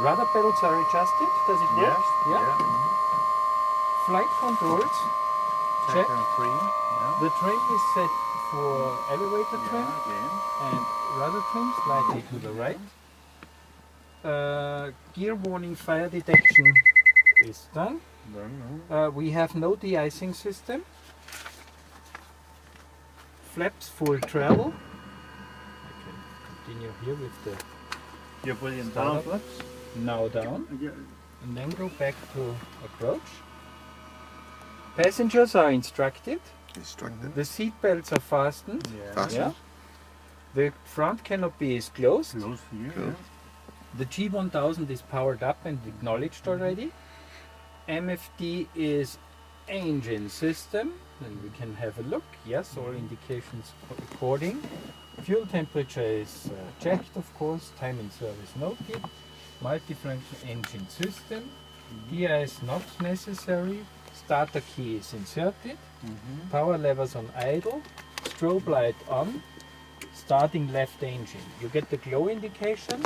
Rudder pedals are adjusted. Does it work? Yes. Yeah. Flight controls. Check. Free. Yeah. The trim is set for elevator trim and rudder trim slightly to the right. Gear warning fire detection is done. We have no de-icing system. Flaps full travel. I can continue here with the You're putting down down flaps? now down and then go back to approach. Passengers are instructed. The seat belts are fastened. Yeah. The front canopy is closed. Close here. Cool. The G1000 is powered up and acknowledged already. MFD is engine system. Then we can have a look. Yes, all indications according. Fuel temperature is checked, of course. Time in service noted. Multifunction engine system. DI is not necessary. Starter key is inserted. Power levers on idle. Strobe light on. Starting left engine. You get the glow indication,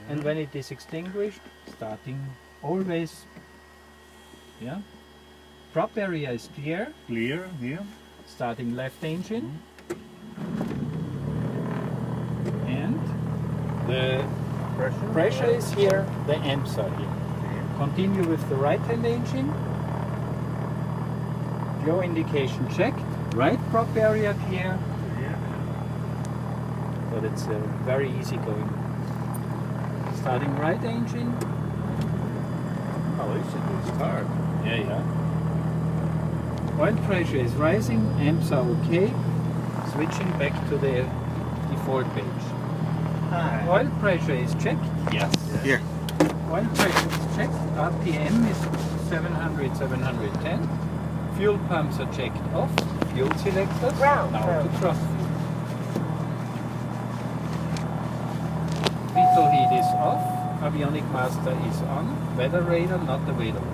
and when it is extinguished, starting always. Yeah. Prop area is clear. Clear here. Starting left engine. And the pressure is here, the amps are here. Continue with the right hand engine. Glow indication checked. Right prop area clear. But it's very easy going. Starting right engine. Oh, it should start. Yeah. Oil pressure is rising, amps are okay. Switching back to the default page. Oil pressure is checked. Yes. Here. Oil pressure is checked. RPM is 700, 710. Fuel pumps are checked off. Fuel selectors. Now to thrust. Pitot heat is off. Avionic master is on. Weather radar not available.